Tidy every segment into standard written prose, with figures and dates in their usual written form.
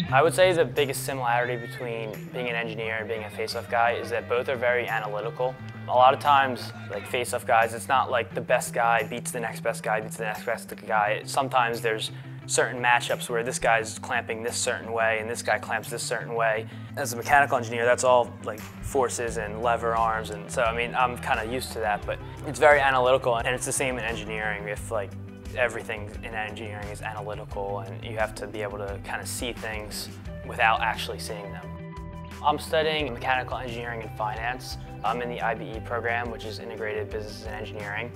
I would say the biggest similarity between being an engineer and being a face-off guy is that both are very analytical. A lot of times, like face-off guys, it's not like the best guy beats the next best guy, beats the next best guy. Sometimes there's certain matchups where this guy's clamping this certain way and this guy clamps this certain way. As a mechanical engineer, that's all like forces and lever arms, and so I mean, I'm kind of used to that, but it's very analytical, and it's the same in engineering. If like everything in engineering is analytical, and you have to be able to kind of see things without actually seeing them. I'm studying mechanical engineering and finance. I'm in the IBE program, which is Integrated Business and Engineering.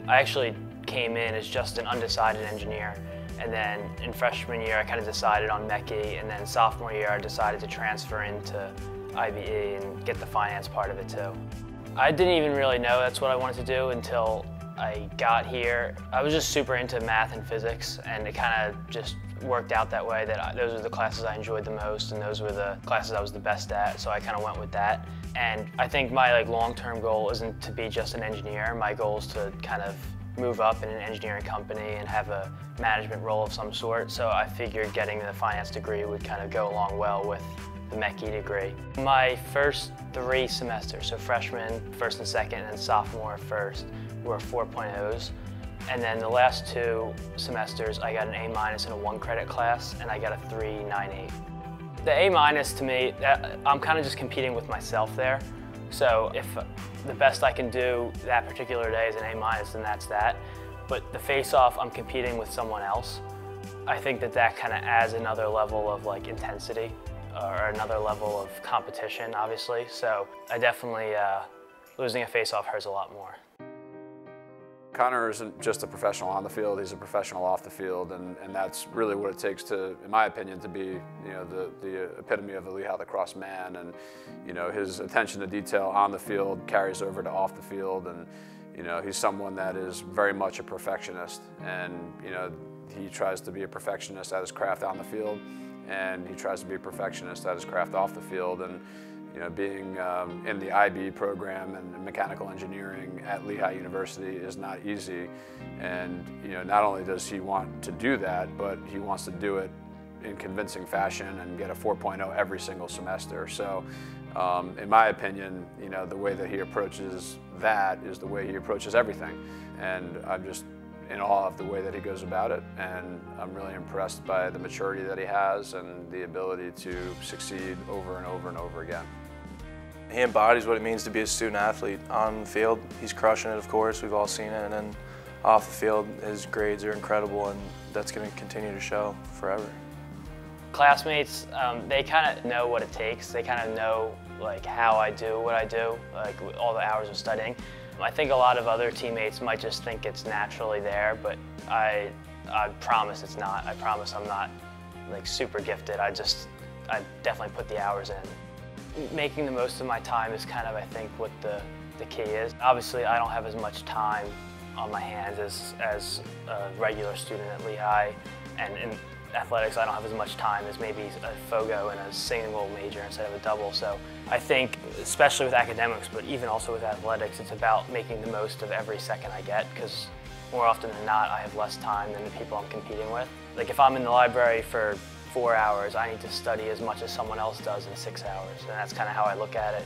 I actually came in as just an undecided engineer, and then in freshman year I kind of decided on mech-E, and then sophomore year I decided to transfer into IBE and get the finance part of it too. I didn't even really know that's what I wanted to do until I got here. I was just super into math and physics, and it kind of just worked out that way that those were the classes I enjoyed the most, and those were the classes I was the best at, so I kind of went with that. And I think my long-term goal isn't to be just an engineer. My goal is to kind of move up in an engineering company and have a management role of some sort, so I figured getting the finance degree would kind of go along well with the mech-E degree. My first 3 semesters, so freshman, first and second, and then sophomore first, were 4.0s. And then the last 2 semesters, I got an A- in a 1-credit class, and I got a 3.98. The A- to me, I'm kind of just competing with myself there. So if the best I can do that particular day is an A-, then that's that. But the face-off, I'm competing with someone else. I think that kind of adds another level of intensity, or another level of competition, obviously. So I definitely, losing a face-off hurts a lot more. Conor isn't just a professional on the field, he's a professional off the field, and that's really what it takes to, in my opinion, to be the epitome of the Lehigh lacrosse man. And his attention to detail on the field carries over to off the field, and he's someone that is very much a perfectionist, and he tries to be a perfectionist at his craft on the field, and he tries to be a perfectionist at his craft off the field. And being in the IB program and mechanical engineering at Lehigh University is not easy. And not only does he want to do that, but he wants to do it in convincing fashion and get a 4.0 every single semester. So in my opinion, the way that he approaches that is the way he approaches everything. And I'm just in awe of the way that he goes about it, and I'm really impressed by the maturity that he has and the ability to succeed over and over and over again. He embodies what it means to be a student athlete. On the field, he's crushing it, of course, we've all seen it, and then off the field, his grades are incredible, and that's going to continue to show forever. Classmates, they kind of know what it takes. They kind of know how I do what I do, all the hours of studying. I think a lot of other teammates might just think it's naturally there, but I promise it's not. I promise I'm not super gifted. I definitely put the hours in. Making the most of my time is kind of, I think, what the key is. Obviously, I don't have as much time on my hands as a regular student at Lehigh, and in athletics, I don't have as much time as maybe a FOGO in a single major instead of a double. So I think, especially with academics, but even also with athletics, it's about making the most of every second I get, because more often than not, I have less time than the people I'm competing with. If I'm in the library for 4 hours, I need to study as much as someone else does in 6 hours, and that's kind of how I look at it.